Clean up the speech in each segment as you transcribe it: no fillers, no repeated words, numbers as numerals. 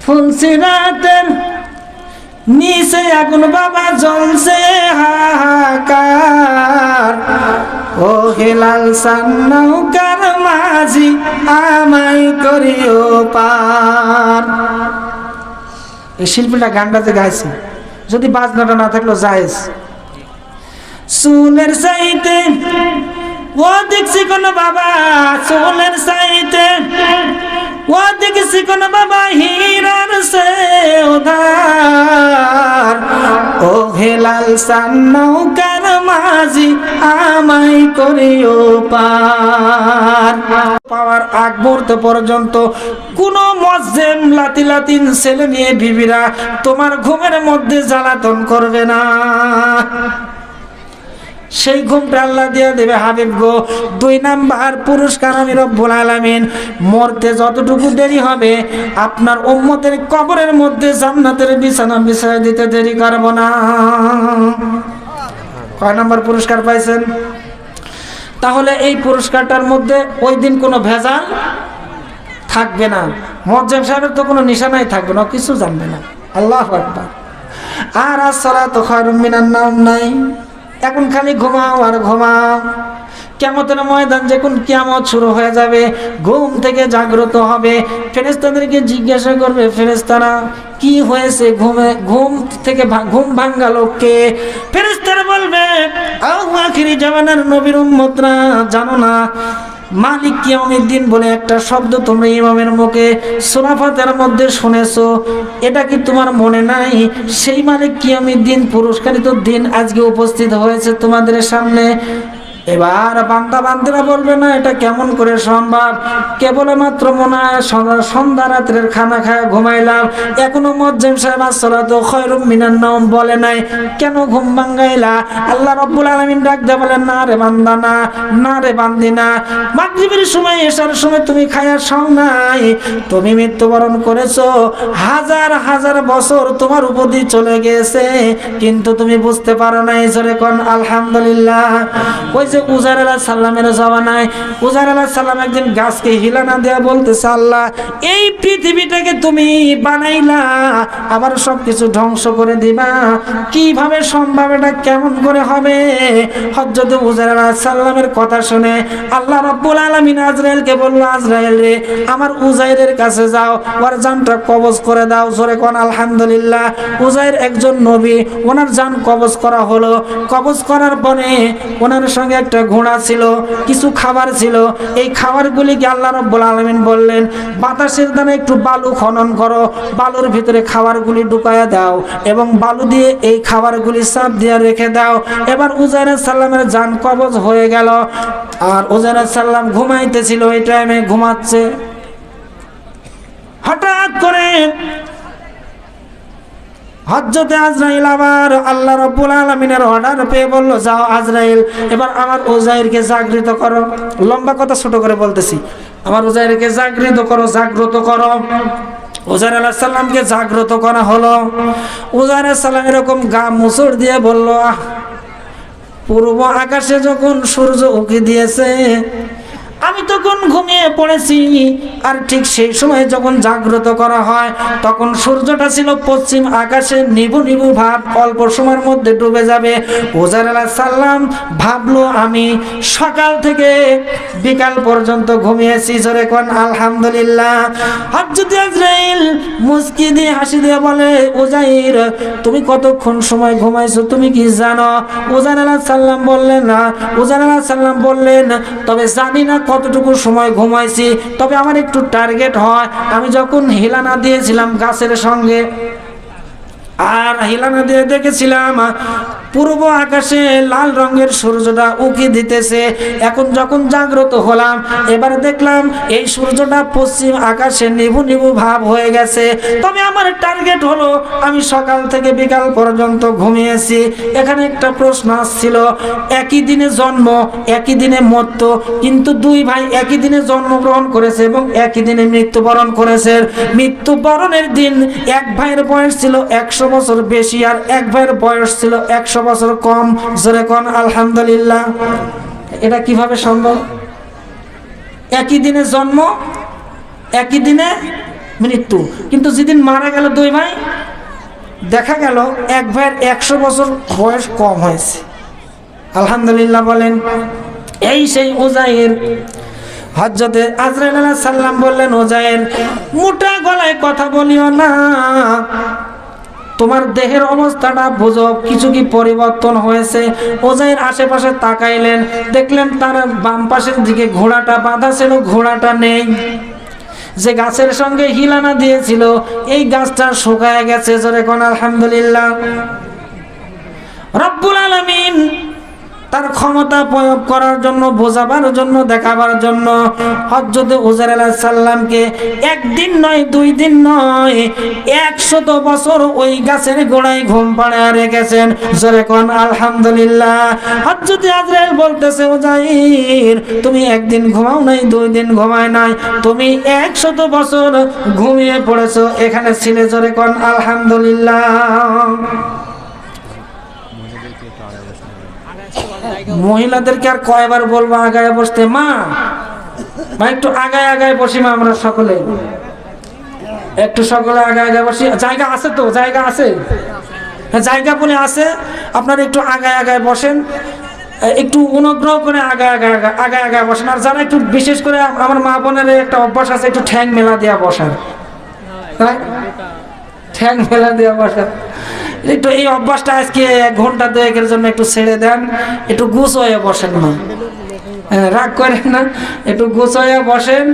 ফুলসিরাতের নিচে আগুন বাবা জ্বলছে হাহাকার, ও হেলাল সান্নৌকার মাঝি আমায় করিও পার। এই শিল্পীটা গানটাতে গাইছে, যদি বাজনাটা না থাকলো জায়েজ। চুলের চাইতে ও দেখছি কোন বাবা, চুলের চাইতে ও দেখছি কোন বাবা হীরার সে উধার, ও হেলাল সান্নৌকার মাঝি আমায় করিও পার। পাওয়ার আগ মুহূর্ত পর্যন্ত কোন মজ্জেম লাতিন ছেলে নিয়ে বিবিরা তোমার ঘুমের মধ্যে জ্বালাতন করবে না। সেই ঘুমটা আল্লাহ দিয়ে দেবে হাবিব গো। 2 নাম্বার পুরস্কার আমি রব্বুল আলামিন মরতে যতটুকু দেরি হবে আপনার উম্মতের কবরের মধ্যে জান্নাতের বিছানা বিছায় দিতে দেরি করব না। কয় নাম্বার পুরস্কার পাইছেন? তাহলে এই পুরস্কারটার মধ্যে ওই দিন কোনো ভেজাল থাকবে না। মুয়াজ্জিন সাহেবের তো কোনো নিশানাই থাকবে না, কিছু জানবে না। আল্লাহু আকবার। আর আসসালাতু খায়রুম মিনান নাওম নাই। এখন খালি ঘুমাও আর ঘুমাও। কিয়ামতের ময়দান যখন কিয়ামত শুরু হয়ে যাবে, ঘুম থেকে জাগ্রত হবে, ফেরেশতাদেরকে জিজ্ঞাসা করবে ফেরেশতারা কি হয়েছে, ঘুম থেকে ঘুম ভাঙালো কে? ফেরেশতারা বলবে আখিরি জামানার নবীর উম্মতরা জানো না মালিক কিয়ামতের বলে একটা শব্দ তোমরা ইমামের মুখে সূরা ফাতিহার মধ্যে শুনেছো, এটা কি তোমার মনে নাই? সেই মালিক কিয়ামতের পুরস্কারিত দিন আজকে উপস্থিত হয়েছে তোমাদের সামনে। এবার বান্দা বান্দিরা বলবে না এটা কেমন করে সম্ভব, কেবলমাত্র মনে হয় সন্ধ্যা রাত্রের খানা খায় ঘুমাইলাম, এখনো মুয়াজ্জিন সাহেব আসসালাতু খায়রুম মিনান নাওম বলে নাই, কেন ঘুম ভাঙাইলা? আল্লাহ রাব্বুল আলামিন ডাক দিয়ে বলেন না রে বান্দা না, না রে বান্দি না, মাগরিবের সময় এশার সময় তুমি খায়া সং নাই, তুমি মৃত্যুবরণ করেছো, হাজার হাজার বছর তোমার উপর দিয়ে চলে গেছে কিন্তু তুমি বুঝতে পারো নাই। জোরে কোন আলহামদুলিল্লাহ। ওই যে উজাইর আলাইহিস সালামের জামানায় উজাইর আলাইহিস সালাম একদিন গাছকে হিলানা দেয়া বলতেছে আল্লাহ এই পৃথিবীটাকে তুমি বানাইলা আবার সবকিছু ধ্বংস করে দিবা, কিভাবে সম্ভব, এটা কেমন করে হবে? হযরত উজাইর আলাইহিস সালামের কথা শুনে আল্লাহ রাব্বুল আলামিন আজরাইলকে বলল আজরাইল রে আমার উজাইরের কাছে যাও, ওর জানটা কবজ করে দাও। জোরে কোন আলহামদুলিল্লাহ। উজাইর একজন নবী, ওনার জান কবজ করা হলো। কবজ করার পরে ওনার সঙ্গে একটা ঘোড়া ছিল, কিছু খাবার ছিল, এই খাবারগুলিকে আল্লাহ রাব্বুল আলামিন বললেন বাতাসের দ্বারা একটু বালু খনন করো, বালুর ভিতরে খাবারগুলি ঢুকায়া দাও এবং বালু দিয়ে এই খাবারগুলি চাপ দিয়ে রেখে দাও। এবার উজাইর আলাইহিস সালামের জান কবজ হয়ে গেল। আর উজাইর আলাইহিস সালাম ঘুমাইতেছিল, এই টাইমে ঘুমাচ্ছে, হঠাৎ করে হযরত আজরাইল আবার আল্লাহ রাব্বুল আলামিনের অর্ডার পেয়ে বলল যাও আজরাইল এবার আমার উজাইরকে জাগরিত করো। লম্বা কথা ছোট করে বলতেছি, আমার উজাইরকে জাগরিত করো, জাগ্রত করো। উজাইর আলাইহিস সালামকে জাগ্রত করা হলো। উজাইর আলাইহিস সালাম এরকম গা মুছড় দিয়ে বলল পূর্ব আকাশে যখন সূর্য উঁকি দিয়েছে আমি তখন ঘুমিয়ে পড়েছি, আর ঠিক সেই সময় যখন জাগ্রত করা হয় তখন সূর্যটা ছিল পশ্চিম আকাশে নিভু নিভু ভাব, অল্প সময়ের মধ্যে ডুবে যাবে। উজাইর আলাইহিস সালাম ভাবলো আমি সকাল থেকে বিকাল পর্যন্ত ঘুমিয়েছি। জোরে কোন আলহামদুলিল্লাহ। হযরত আজরাইল মুস্কি দিয়ে হাসি দিয়ে বলে উজাইর তুমি কতক্ষণ সময় ঘুমাইছো তুমি কি জানো? উজাইর আলাইহিস সালাম বললেন না। উজাইর আলাইহিস সালাম বললেন তবে জানি না কতটুকু সময় ঘুমাইছি, তবে আমার একটু টার্গেট হয় আমি যখন হিলানা দিয়েছিলাম গাছের সঙ্গে আর হিলানা দিয়ে দেখেছিলাম পূর্ব আকাশে লাল রঙের সূর্যটা উঁকি দিতেছে। এখন যখন জাগ্রত হলাম এবার দেখলাম এই সূর্যটা পশ্চিম আকাশে নিভু নিভু ভাব হয়ে গেছে, তবে আমার টার্গেট হলো আমি সকাল থেকে বিকাল পর্যন্ত ঘুমিয়েছি। এখানে একটা প্রশ্ন আসছিল, একই দিনে জন্ম একই দিনে মৃত্যু, কিন্তু দুই ভাই একই দিনে জন্মগ্রহণ করেছে এবং একই দিনে মৃত্যুবরণ করেছে। মৃত্যুবরণের দিন এক ভাইয়ের বয়স ছিল 100 বছর বেশি আর এক ভাইয়ের বয়স ছিল 100 বছর কম। জোরে কোন আলহামদুলিল্লাহ। এটা কিভাবে সম্ভব? একই দিনে জন্ম একই দিনে মৃত্যু। কিন্তু যেদিন মারা গেল দুই ভাই, দেখা গেল এক ভাইয়ের 100 বছর বয়স কম হয়েছে। আলহামদুলিল্লাহ বলেন। এই সেই উজাইর, হযরতে আজরাইল আলাইহিস সালাম বললেন, উজাইর মোটা গলায় কথা বলিও না, তোমার দেহের অবস্থাটা বুঝো, কিছু কি পরিবর্তন হয়েছে। উজাইর আশেপাশে তাকাইলেন, দেখলেন তার বাম পাশের দিকে ঘোড়াটা বাঁধা ছিল, ঘোড়াটা নেই। যে গাছের সঙ্গে হিলানা দিয়েছিল এই গাছটা শুকায় গেছে। জোরে কোন আলহামদুলিল্লাহ। রব্বুল আলামিন তার ক্ষমতা প্রয়োগ করার জন্য, বোঝাবার জন্য, দেখাবার জন্য হযরতে উজাইর আলাইহিস সালামকে একদিন নয়, 2 দিন নয়, 100 বছর ওই গাছের গোড়ায় ঘুম পাড়ায় রেখেছেন। জোরে কোন আলহামদুলিল্লাহ। হযরতে আজরাইল বলতেছে, উজাইর তুমি একদিন ঘুমাও নাই, 2 দিন ঘুমায় নাই, তুমি 100 বছর ঘুমিয়ে পড়েছো, এখানে ছিলে। জোরে কোন আলহামদুলিল্লাহ। মহিলাদেরকে আর কয়বার বলবো আগায় বসতে? মা একটু আগায় আগায় বসি, মা আমরা সকলে একটু সকলে আগায় আগায় বসি। জায়গা আছে তো? জায়গা আছে, জায়গা বলে আছে। আপনারা একটু আগায় আগায় বসেন, একটু অনুগ্রহ করে আগায় আগায় আগায় আগায় বসেন। আর যারা একটু, বিশেষ করে আমার মা বোনের একটা অভ্যাস আছে, একটু ঠ্যাং মেলা দেওয়া বসার, ঠ্যাং মেলা দেওয়া বসার, একটু এই অভ্যাসটা আজকে 1 ঘন্টা 2 জন্য একটু ছেড়ে দেন। একটু গুছ হয়ে বসেন, না রাগ করেন না, একটু গুছ হয়ে বসেন।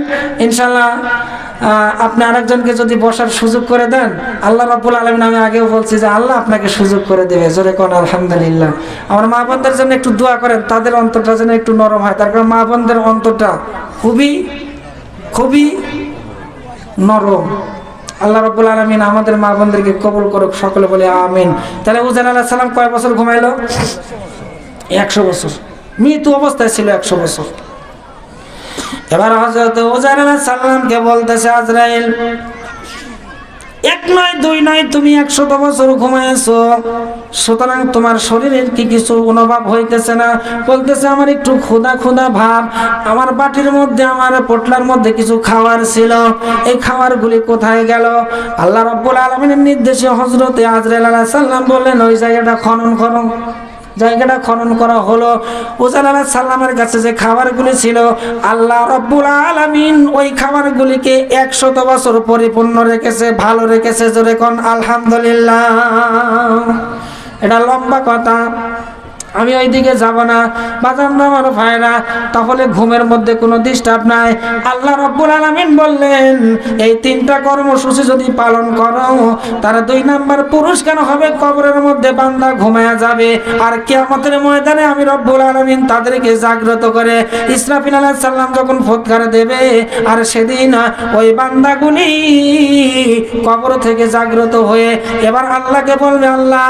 ইনশাল্লাহ আপনি আরেকজনকে যদি বসার সুযোগ করে দেন, আল্লাহ রাব্বুল আলামিন, আমি আগেও বলছি যে আল্লাহ আপনাকে সুযোগ করে দেবে। জোরে কোন আলহামদুলিল্লাহ। আমার মা বোনদের জন্য একটু দোয়া করেন, তাদের অন্তরটা যেন একটু নরম হয়। তার কারণ মা বোনদের অন্তরটা খুবই খুবই নরম। আল্লাহ রাব্বুল আলামিন আমাদের মা বোনদেরকে কবুল করুক, সকলে বলে আমিন। তাহলে উজাইর আলাইহিস সালাম কয় বছর ঘুমাইলো? 100 বছর। মৃত্যু অবস্থায় ছিল 100 বছর। এবার হযরত উজাইর আলাইহিস সালামকে বলতেছে, আজরাইল 1 নয় 2 নয়, তুমি 100 বছর ঘুমাইছো, সুতরাং তোমার শরীরের কি কিছু অনুভব হইতেছে না? বলতেছে, আমার একটু ক্ষুধা ক্ষুধা ভাব, আমার বাটির মধ্যে, আমার পোটলার মধ্যে কিছু খাবার ছিল, এই খাবারগুলি কোথায় গেল? আল্লাহ রাব্বুল আলামিনের নির্দেশে হযরতে আজরাইল আলাইহিস সালাম বললেন, ওই জায়গাটা খনন করো। জায়গাটা খনন করা হলো। উজাইর আলাইহিস সালামের কাছে যে খাবারগুলি ছিল, আল্লাহ রাব্বুল আলামিন ওই খাবারগুলিকে 100 বছর পরিপূর্ণ রেখেছে, ভালো রেখেছে। জোরে কোন আলহামদুলিল্লাহ। এটা লম্বা কথা, আমি ওইদিকে যাব না। বাজান আমার ভাইরা, তাহলে ঘুমের মধ্যে কোনো ডিস্টার্ব নাই। আল্লাহ রাব্বুল আলামিন বললেন, এই 3টা কর্মসূচি যদি পালন করো, তার 2 নাম্বার পুরস্কার হবে, কবরের মধ্যে বান্দা ঘুমায়া যাবে, আর কিয়ামতের ময়দানে আমি রব্বুল আলামিন তাদেরকে জাগ্রত করে ইসরাফিল আলাইহিস সালাম যখন ফুৎকার দেবে, আর সেদিন ওই বান্দাগুলি কবর থেকে জাগ্রত হয়ে এবার আল্লাহকে বলবে, আল্লাহ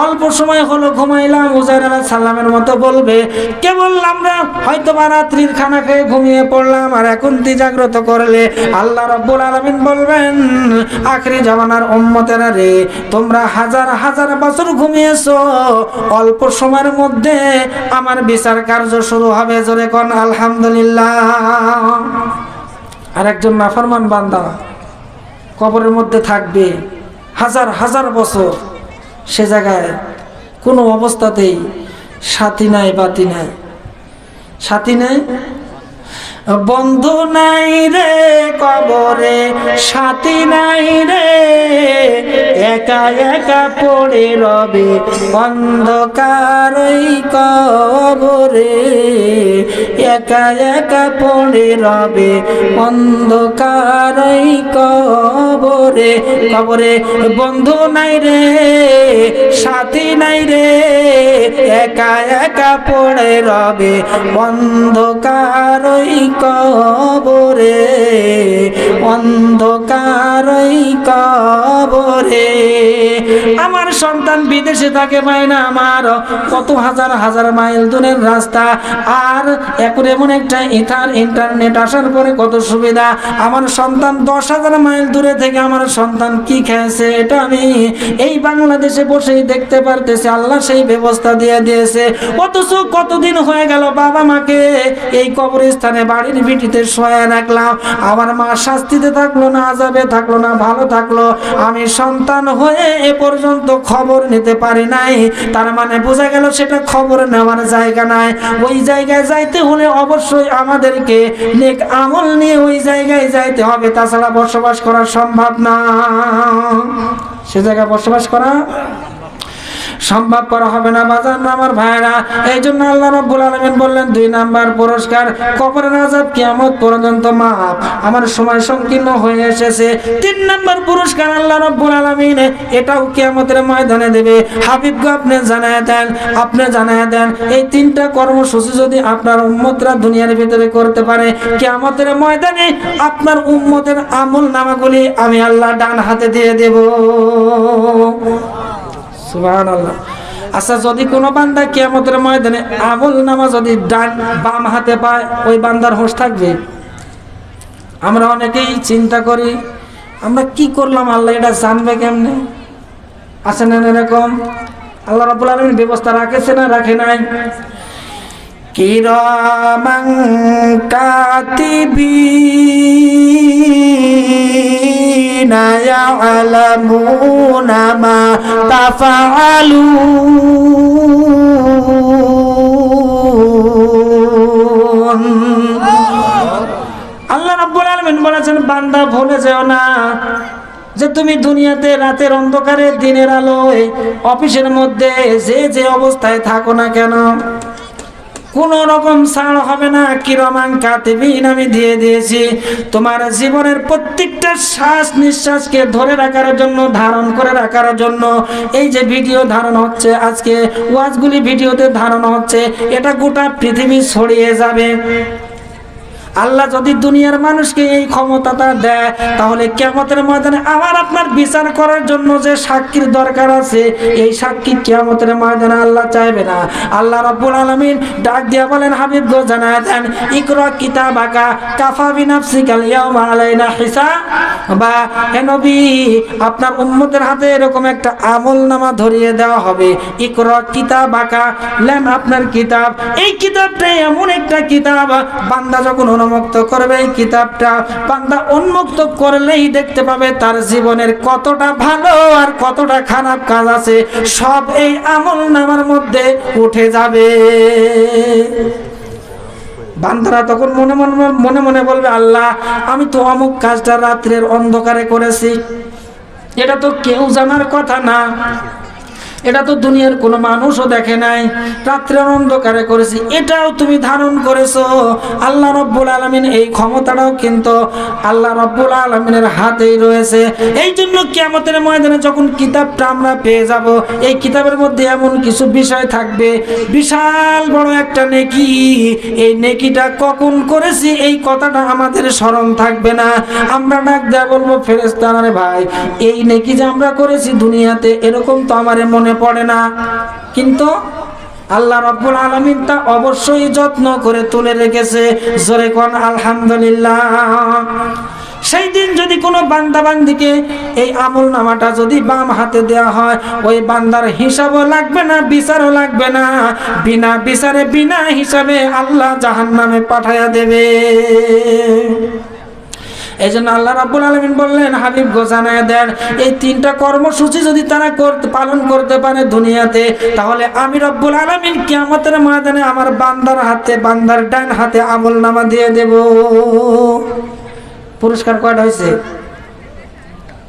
অল্প সময় হলো ঘুমাইলাম। উজাইর আলাইহিস সালামের মতো বলবে, কেবল আমরা হয়তো বা রাত্রির খানা খেয়ে ঘুমিয়ে পড়লাম, আর এখন তুই জাগ্রত করলে। আল্লাহ রাব্বুল আলামিন বলবেন, আখরি জামানার উম্মতেরা রে, তোমরা হাজার হাজার বছর ঘুমিয়েছো, অল্প সময়ের মধ্যে আমার বিচার কার্য শুরু হবে। জোরে কোন আলহামদুলিল্লাহ। আর একজন নাফরমান বান্দা কবরের মধ্যে থাকবে হাজার হাজার বছর, সে জায়গায় কোনো অবস্থাতেই সাথী নাই, বাতি নাই, সাথী নাই, বন্ধু নাই রে কবরে, সাথী নাই রে, একা একা পড়ে রবে অন্ধকারই কবরে, একা একা পড়ে রবে অন্ধকারই কবরে। কবরে বন্ধু নাই রে, সাথী নাই রে, একা একা পড়ে রবে অন্ধকারই কবরে, অন্ধকারই কবরে। আমার সন্তান বিদেশে থাকে ভাইরা আমার, কত হাজার হাজার মাইল দূরের রাস্তা, আর এখন এমন একটা ইন্টারনেট আসার পরে কত সুবিধা। আমার সন্তান 10,000 মাইল দূরে থেকে আমার সন্তান কি খেয়েছে এটা আমি এই বাংলাদেশে বসেই দেখতে পারতেছি। আল্লাহ সেই ব্যবস্থা দিয়ে দিয়েছে। অথচ কতদিন হয়ে গেল বাবা মাকে এই কবরস্থানে বাড়ির ভিটিতে শোয়া রাখলাম, আমার মা শাস্তিতে থাকলো না, আযাবে থাকলো না, ভালো থাকলো। আমি সন্তান হয়ে এ পর্যন্ত খবর নিতে পারি নাই। তার মানে বোঝা গেল সেটা খবর নেওয়ার জায়গা নাই। ওই জায়গায় যাইতে হলে অবশ্যই আমাদেরকে নেক আমল নিয়ে ওই জায়গায় যাইতে হবে, তাছাড়া বসবাস করা সম্ভব না। সে জায়গায় বসবাস করা সম্ভব করা হবে না বাজার আমার ভাইরা। এই জন্য আল্লাহ রাব্বুল আলামিন বললেন 2 নাম্বার পুরস্কার, কবরের আযাব কিয়ামত পর্যন্ত মাফ। আমার সময় সংকীর্ণ হয়ে এসেছে। 3 নাম্বার পুরস্কার আল্লাহ রাব্বুল আলামিন এটাও কিয়ামতের ময়দানে দেবে। হাবিব গো আপনি জানায়া দেন এই 3টা কর্মসূচি যদি আপনার উম্মতরা দুনিয়ার ভিতরে করতে পারে, কিয়ামতের ময়দানে আপনার উম্মতের আমল নামাগুলি আমি আল্লাহ ডান হাতে দিয়ে দেব। সুবহানাল্লাহ। আচ্ছা, যদি কোনো বান্দা কিয়ামতের ময়দানে আমল নামা যদি বাম হাতে পায়, ওই বান্দার হোশ থাকবে? আমরা অনেকেই চিন্তা করি আমরা কি করলাম, আল্লাহ এটা জানবে কেমনে? আছে না এরকম? আল্লাহ রাব্বুল আলামিন ব্যবস্থা রাখেছে না রাখে নাই? কিরামান কাতিবিনা ইয়ালামুনা মা তাফআলুন। আল্লাহ রাব্বুল আলামিন বলেছেন, বান্দা ভুলে যেও না যে তুমি দুনিয়াতে রাতের অন্ধকারে দিনের আলোয় অফিসের মধ্যে যে অবস্থায় থাকো না কেন, কোন রকম ছাড় হবে না। কিরামান কাতিবিন আমি দিয়ে দিয়েছি তোমার জীবনের প্রত্যেকটা শ্বাস নিঃশ্বাসকে ধরে রাখার জন্য, ধারণ করে রাখার জন্য। এই যে ভিডিও ধারণ হচ্ছে, আজকে ওয়াজগুলি ভিডিওতে ধারণ হচ্ছে, এটা গোটা পৃথিবী ছড়িয়ে যাবে। আল্লাহ যদি দুনিয়ার মানুষকে এই ক্ষমতাটা দেয়, তাহলে কিয়ামতের ময়দানে আমার আপনার বিচার করার জন্য যে সাক্ষীর দরকার আছে, এই সাক্ষী কিয়ামতের ময়দানে আল্লাহ চাইবে না। আল্লাহ রাব্বুল আলামিন ডাক দিয়া বলেন, হাবিব গো জানায়া দেন, ইকরা কিতাবাকা কাফা বিনাফসিকাল ইয়াউমা আলাইনা হিসাবা। হে নবী, আপনার উম্মতের হাতে এরকম একটা আমলনামা ধরিয়ে দেওয়া হবে। ইকরা কিতাবাকা, লেন আপনার কিতাব। এই কিতাবটা এমন একটা কিতাব, বান্দা যখন উন্মুক্ত করবে এই কিতাবটা, বান্দা উন্মুক্ত করলেই দেখতে পাবে তার জীবনের কতটা ভালো আর কতটা খারাপ কাজ আছে, সব এই আমলনামার মধ্যে উঠে যাবে। বান্দারা তখন মনে মনে বলবে, আল্লাহ আমি তো অমুক কাজটা রাত্রের অন্ধকারে করেছি, এটা তো কেউ জানার কথা না, এটা তো দুনিয়ার কোনো মানুষও দেখে নাই, রাত্রের অন্ধকারে করেছি, এটাও তুমি ধারণ করেছো। আল্লাহ রাব্বুল আলামিন এই ক্ষমতাটাও কিন্তু আল্লাহ রাব্বুল আলামিনের হাতেই রয়েছে। এই জন্য কিয়ামতের ময়দানে যখন কিতাবটা আমরা পেয়ে যাব, এই কিতাবের মধ্যে এমন কিছু বিষয় থাকবে, বিশাল বড় একটা নেকি। এই নেকিটা কখন করেছি এই কথাটা আমাদের স্মরণ থাকবে না। আমরা ডাক দেয়া বলবো, ফেরেশতারা রে ভাই, এই নেকি যে আমরা করেছি দুনিয়াতে, এরকম তো আমার মনে পড়ে না। কিন্তু আল্লাহ রাব্বুল আলামিন তা অবশ্যই যত্ন করে তুলে রেখেছে। জোরে কোন আলহামদুলিল্লাহ। সেই দিন যদি কোনো বান্দা বান্দিকে এই আমলনামাটা যদি বাম হাতে দেওয়া হয়, ওই বান্দার হিসাবও লাগবে না, বিচারও লাগবে না, বিনা বিচারে বিনা হিসাবে আল্লাহ জাহান্নামে পাঠায়া দেবে। এই জন্য আল্লাহ রাব্বুল আলামিন বললেন, হাবিব গো জানায়া দেন, এই 3টা কর্মসূচি যদি তারা পালন করতে পারে দুনিয়াতে, তাহলে আমি রব্বুল আলামিন কিয়ামতের ময়দানে আমার বান্দার হাতে, বান্দার ডান হাতে আমলনামা দিয়ে দেব। পুরস্কার কয়টা হয়েছে?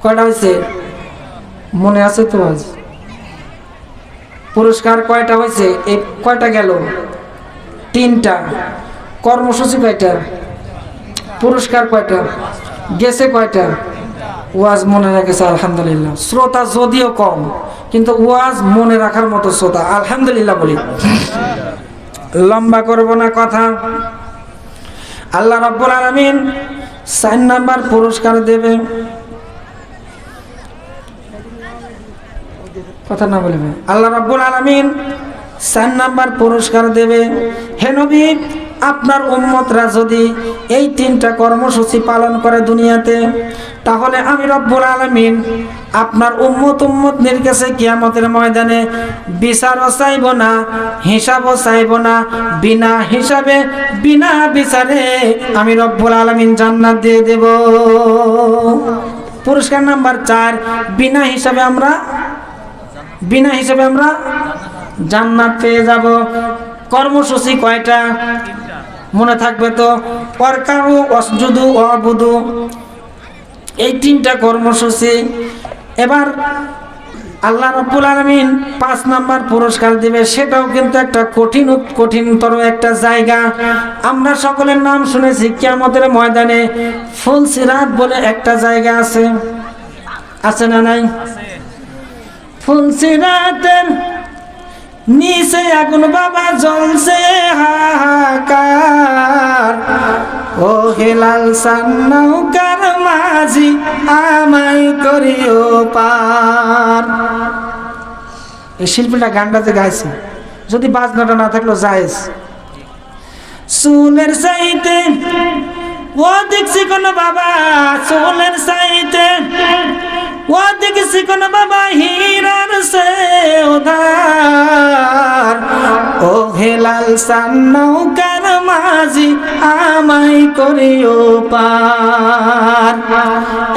কয়টা হয়েছে মনে আছে তো? আজ পুরস্কার কয়টা হয়েছে? এই কয়টা গেল? 3টা। কর্মসূচি কয়টা? পুরস্কার কয়টা গেছে? কয়টা? ওয়াজ মনে রেখেছে আলহামদুলিল্লাহ। শ্রোতা যদিও কম, কিন্তু ওয়াজ মনে রাখার মতো শ্রোতা, আলহামদুলিল্লাহ বলি। লম্বা করব না কথা। আল্লাহ রাব্বুল আলামিন 4 নাম্বার পুরস্কার দেবে। কথা না বলবে। আল্লাহ রাব্বুল আলামিন 4 নাম্বার পুরস্কার দেবে। হে নবী, আপনার উম্মতরা যদি এই 3টা কর্মসূচি পালন করে দুনিয়াতে, তাহলে আমি রব্বুল আলামিন আপনার উম্মতের কাছে কিয়ামতের ময়দানে বিচারও চাইব না, হিসাবও চাইব না। বিনা হিসাবে বিনা বিচারে আমি রব্বুল আলামিন জান্নাত দিয়ে দেব। পুরস্কার নাম্বার 4, বিনা হিসাবে আমরা জান্নাত পেয়ে যাব। কর্মসূচি কয়টা মনে থাকবে তো? ওয়ারকাউ ওয়াসজুদু ওয়াবুদু, এই 3টা কর্মসূচি। এবার আল্লাহ রাব্বুল আলামিন 5 নাম্বার পুরস্কার দিবে, সেটাও কিন্তু একটা কঠিনতর একটা জায়গা। আমরা সকলের নাম শুনেছি কিয়ামতের ময়দানে ফুলসিরাত বলে একটা জায়গা আছে না নাই? ফুলসিরাতের নিচে আগুন বাবা জ্বলছে হাহাকার, ও হেলাল সান্নাউকার মাঝি আমায় করিও পার। এই শিল্পীটা গানটা যে গাইছে, যদি বাজনাটা না থাকলো জায়েজ। চুলের চাইতে ও দেখছি কোন বাবা, চুলের চাইতে ও দেখছি কোন বাবা হীরার সে উধার, ও হেলাল সান্নাউকার মাঝি আমায় করিও পার।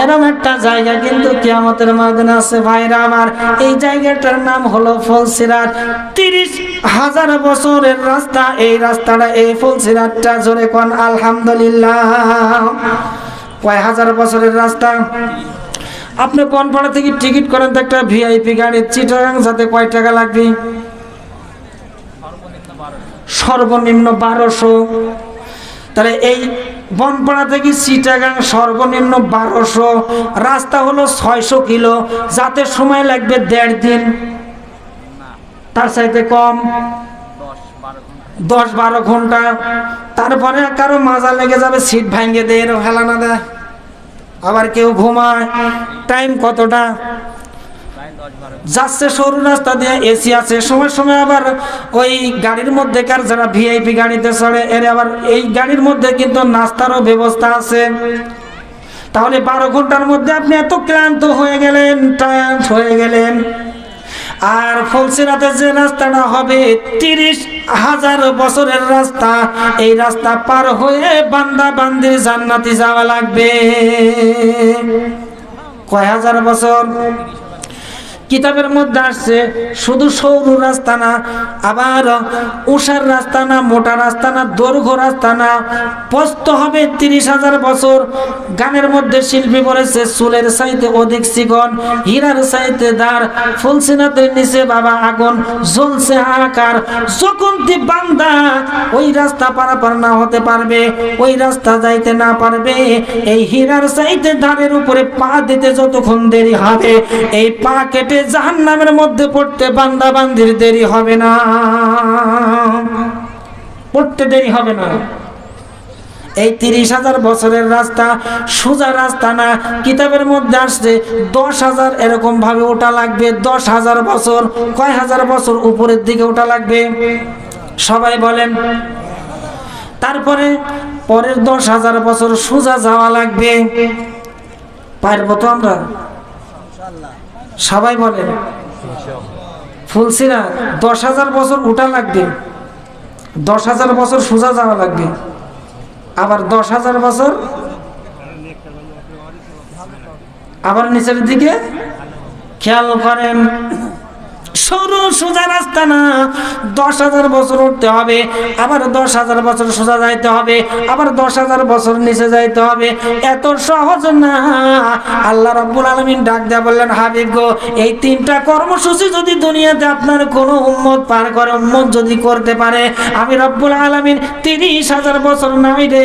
এরকম একটা জায়গা কিন্তু কিয়ামতের ময়দানে আছে ভাইরা আমার। এই জায়গাটার নাম হলো ফুলসিরাত। 30,000 বছরের রাস্তা এই রাস্তাটা, এই ফুলসিরাতটা। জোরে কোন আলহামদুলিল্লাহ। কয় হাজার বছরের রাস্তা? আপনি বনপাড়া থেকে টিকিট করেন তো একটা ভিআইপি গাড়ি চিটাগাং যাতে কয় টাকা লাগবে? সর্বনিম্ন 1200। তাহলে এই বনপাড়া থেকে চিটাগাং সর্বনিম্ন 1200, রাস্তা হলো 600 কিলো, যাতে সময় লাগবে 1.5 দিন, তার চাইতে কম 10-12 ঘন্টা। তারপরে কারো মাজা লেগে যাবে, সিট ভাঙে দেয়, হেলা না দেয়, আবার কেউ ঘুমায়। টাইম কতটা যাচ্ছে? সরু রাস্তা দিয়ে এসি আছে, সময় সময় আবার ওই গাড়ির মধ্যে কার যারা ভিআইপি গাড়িতে চড়ে এর আবার এই গাড়ির মধ্যে কিন্তু নাস্তারও ব্যবস্থা আছে। তাহলে 12 ঘন্টার মধ্যে আপনি এত ক্লান্ত হয়ে গেলেন, টায়ার্ড হয়ে গেলেন। আর ফুলসিরাতের যে রাস্তাটা হবে 30,000 বছরের রাস্তা, এই রাস্তা পার হয়ে বান্দা বান্দির জান্নাতে যাওয়া লাগবে। কয় হাজার বছর? কিতাবের মধ্যে আসছে শুধু সরু রাস্তা না, আবার উষার রাস্তা না, মোটা রাস্তা না, দৈর্ঘ্য রাস্তা না, প্রস্থ হবে 30,000 বছর। গানের মধ্যে শিল্পী বলেছে চুলের চাইতে অধিক চিকন, হীরার চাইতে দাঁড়, ফুলসিরাতের নিচে বাবা আগুন জ্বলছে হাহাকার। যখন বান্দা ওই রাস্তা পারাপার না হতে পারবে, ওই রাস্তা যাইতে না পারবে, এই হীরার চাইতে দাঁড়ের উপরে পা দিতে যতক্ষণ দেরি হবে, এই পা কেটে জাহান্নামের মধ্যে পড়তে বান্দা বান্দির দেরি হবে না, পড়তে দেরি হবে না। এই 30,000 বছরের রাস্তা সোজা রাস্তা না, কিতাবের মধ্যে আসছে 10,000 এরকম ভাবে ওটা লাগবে। 10,000 বছর, কয় হাজার বছর উপরের দিকে ওটা লাগবে? সবাই বলেন। তারপরে পরের 10,000 বছর সোজা যাওয়া লাগবে। পারবো তো আমরা? সবাই বলেন। ফুলসিরাত 10,000 বছর ওটা লাগবে, 10,000 বছর সোজা যাওয়া লাগবে, আবার 10,000 বছর আবার নিচের দিকে। খেয়াল করেন, সরু সোজা রাস্তা না, 10,000 বছর উঠতে হবে, আবার 10,000 বছর সোজা যাইতে হবে, আবার 10,000 বছর নিচে যাইতে হবে। এত সহজ না। আল্লাহ রাব্বুল আলামিন ডাক দেয়া বললেন, হাবিব গো, এই 3টা কর্মসূচি যদি দুনিয়াতে আপনার কোনো উম্মত পার করে, উম্মত যদি করতে পারে, আমি রাব্বুল আলামিন 30,000 বছর নাই রে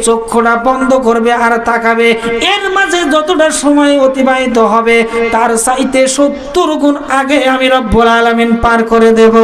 চক্ষুটা বন্ধ করবে আর তাকাবে। এর মাঝে যতটা সময় অতিবাহিত হবে তার চাইতে 70 গুণ আগে আমি রব্বুল আলামিন পার করে দেব।